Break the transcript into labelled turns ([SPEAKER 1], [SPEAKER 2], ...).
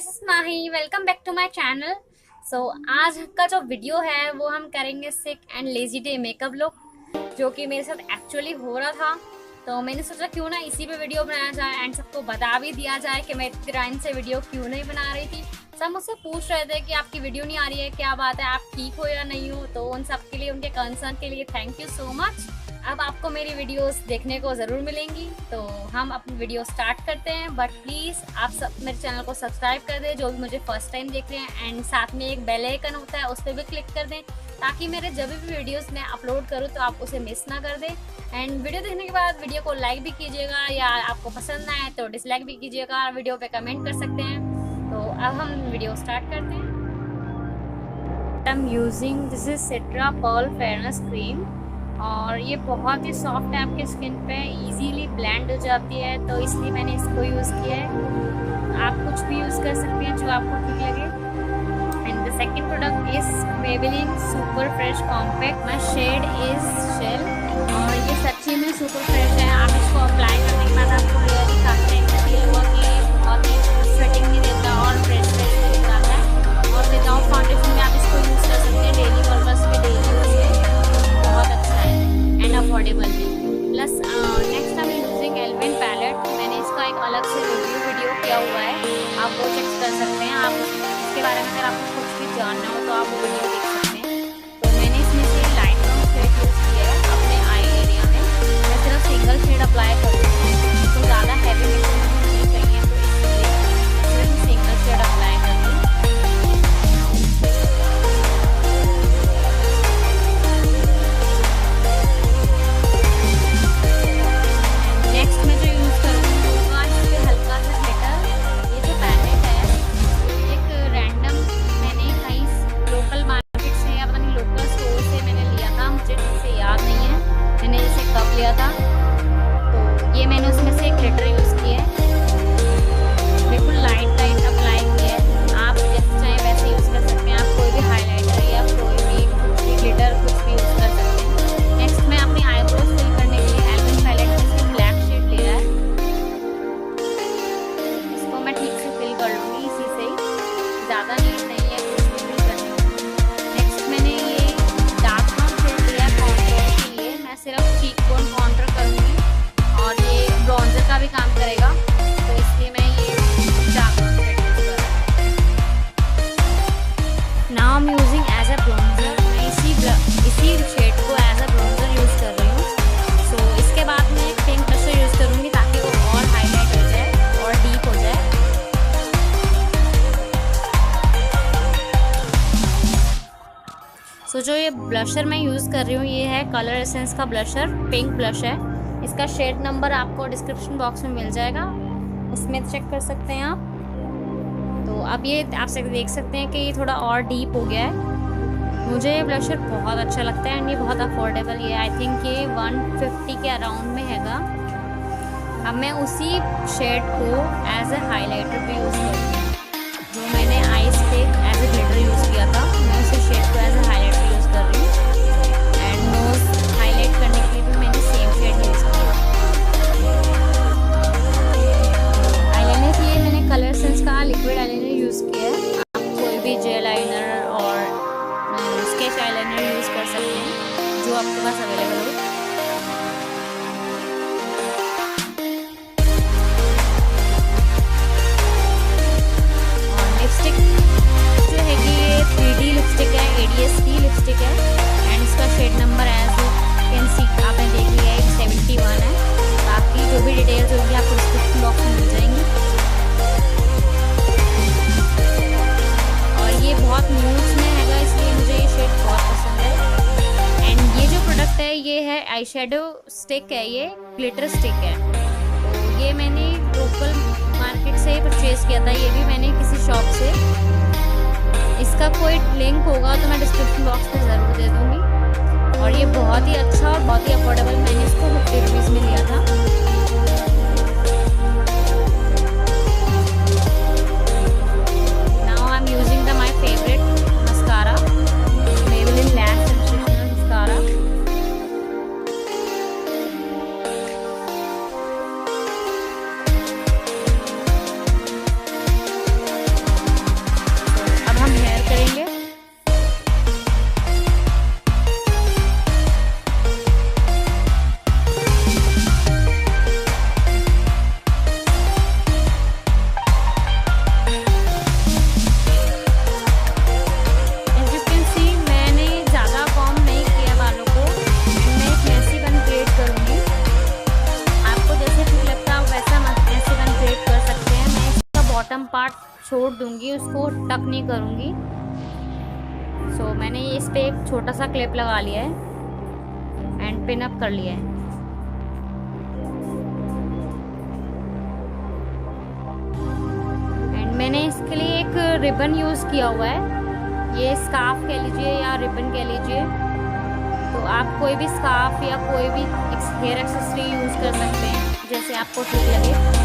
[SPEAKER 1] This is Mahi, welcome back to my channel. आज का जो वीडियो है वो हम करेंगे sick and lazy day makeup look, जो कि मेरे साथ एक्चुअली हो रहा था। तो मैंने सोचा क्यों ना इसी पे वीडियो बनाया जाए एंड सबको बता भी दिया जाए कि मैं इतने टाइम से वीडियो क्यों नहीं बना रही थी। सब मुझसे पूछ रहे थे कि आपकी वीडियो नहीं आ रही है, क्या बात है, आप ठीक हो या नहीं हो। तो उन सब के लिए, उनके कंसर्न के लिए थैंक यू सो मच। अब आपको मेरी वीडियोस देखने को ज़रूर मिलेंगी। तो हम अपनी वीडियो स्टार्ट करते हैं, बट प्लीज़ आप सब मेरे चैनल को सब्सक्राइब कर दें जो भी मुझे फर्स्ट टाइम देख रहे हैं, एंड साथ में एक बेल आइकन होता है उस पर भी क्लिक कर दें ताकि मेरे जब भी वीडियोस मैं अपलोड करूं तो आप उसे मिस ना कर दें। एंड वीडियो देखने के बाद वीडियो को लाइक भी कीजिएगा, या आपको पसंद ना आए तो डिसलाइक भी कीजिएगा, वीडियो पे कमेंट कर सकते हैं। तो अब हम वीडियो स्टार्ट करते हैं। I am using this is Citra pearl fairness cream, और ये बहुत ही सॉफ्ट है, आपके स्किन पे इजीली ब्लेंड हो जाती है, तो इसलिए मैंने इसको यूज़ किया है। आप कुछ भी यूज़ कर सकते हैं जो आपको ठीक लगे। And the second product is Maybelline superfresh compact, my shade is shell, और ये सच्ची में सुपर फ्रेश है। आप इसको अप्लाई करने के बाद आपको रियली काफ़ी टाइम से फील हुआ कि बहुत ही स्वेटिंग नहीं देता और फ्रेश फ्रेश फील आता है। और विदाउट फाउंडेशन में आप इसको यूज़ कर सकते हैं डेली पर्पस पे, डेली यूज़ में बहुत अच्छा है एंड अफोर्डेबल भी। प्लस नेक्स्ट हम यूजिंग एल्विन पैलेट। मैंने इसका एक अलग से रिव्यू वीडियो किया हुआ है, आप वो चेक कर सकते हैं। आप इसके बारे में अगर आपको कुछ भी जानना हो तो आप वो वीडियो देख सकते हैं। तो मैंने इसमें से लाइट ब्राउन शेड यूज़ किया है अपने आई एरिया में। मैं सिर्फ सिंगल शेड अप्लाई करूँगी, तो ज़्यादा हैवी मेकअप नहीं चाहिए, तो इसलिए सिर्फ सिंगल शेड अप्लाई करूँगी। नेक्स्ट मैं जो यूज़ करूँगी वो इस पर हल्का सा ग्लिटर। ये जो पैलेट है एक रैंडम मैंने कहीं लोकल मार्केट से या पता नहीं लोकल स्टोर से मैंने लिया था, मुझे ठीक से याद नहीं है मैंने इसे कब लिया था। तो ये मैंने उसमें से ग्लिटर यूज़ किया है, बिल्कुल लाइट लाइट अप्लाई किया है। आप जैसे चाहें वैसे यूज़ कर सकते हैं, आप कोई भी हाईलाइटर या कोई भी ग्लिटर कुछ भी यूज़ कर सकते हैं। नेक्स्ट मैं अपनी आईब्रोज फिल करने के लिए एल्विन पैलेट से ब्लैक शेड लिया है, इसको मैं ठीक से फिल कर लूँगी इसी से ही, ज़्यादा नीड नहीं है कुछ भी फिल करने की। नेक्स्ट मैंने ये डार्क ब्राउन शेड लिया है कॉन्टूर के लिए, मैं सिर्फ चीक बोन कॉन्टूर करूँगी और ये ब्रॉन्जर का भी काम करेगा, तो इसलिए मैं ये डार्क ब्राउन शेड यूज़ कर रही हूँ। Now I am using as a bronzer, मैं इसी शेड को एज अ ब्रॉन्जर यूज़ कर रही हूँ। सो इसके बाद मैं एक पिंक ब्रशर यूज़ करूँगी ताकि वो और हाईलाइट हो जाए और डीप हो जाए। सो जो ये ब्लशर मैं यूज़ कर रही हूँ ये है कलरसेंस का ब्लशर, पिंक ब्लश है। इसका शेड नंबर आपको डिस्क्रिप्शन बॉक्स में मिल जाएगा, उसमें चेक कर सकते हैं आप। तो अब ये आप देख सकते हैं कि ये थोड़ा और डीप हो गया है। मुझे ये ब्लशर बहुत अच्छा लगता है एंड ये बहुत अफोर्डेबल है। आई थिंक ये 150 के अराउंड में हैगा। अब मैं उसी शेड को एज ए हाईलाइटर पे यूज़ करूँगी, जो मैंने आईज पे एज ए ग्लिटर यूज़ किया था, मैं उसी शेड को एज ए हाईलाइटर यूज़ कर रही हूँ। एंड नोज हाईलाइट करने के लिए भी मैंने सेम शेड यूज़ किया। आईलाइनर के लिए मैंने कलरसेंस का लिक्विड आईलाइनर यूज़ किया है। आप कोई भी जेल आईलाइनर और स्केच आईलाइनर यूज़ कर सकते हैं जो आपके पास अवेलेबल हो। लिपस्टिक जो है कि ये 3D लिपस्टिक है, ADS की लिपस्टिक है, एंड इसका shade number as can see आपने देख लिया है 71 है। बाकी जो भी डिटेल्स होंगी आपको डिस्क्रिप्शन बॉक्स में मिल जाएंगी। और ये बहुत न्यूड्स में हैगा, इसलिए मुझे ये शेड बहुत पसंद है। एंड ये जो प्रोडक्ट है ये है आई शेडो स्टिक है, ये ग्लिटर स्टिक है। तो ये मैंने लोकल मार्केट से परचेज़ किया था, ये भी मैंने किसी शॉप से। इसका कोई लिंक होगा तो मैं डिस्क्रिप्शन बॉक्स में ज़रूर दे दूँगी। और ये बहुत ही अच्छा और बहुत ही अफोर्डेबल, मैंने इसको 50 रुपीज़ में लिया था। Now I am using the my favourite mascara, Maybelline lash sensational mascara. Support दूंगी, उसको टक नहीं करूंगी। सो मैंने इस पे एक छोटा सा क्लिप लगा लिया है एंड पिन अप कर लिया है। एंड मैंने इसके लिए एक रिबन यूज़ किया हुआ है, ये स्कार्फ कह लीजिए या रिबन कह लीजिए। तो आप कोई भी स्कार्फ या कोई भी हेयर एक्सेसरी यूज़ कर सकते हैं, जैसे आपको ठीक लगे।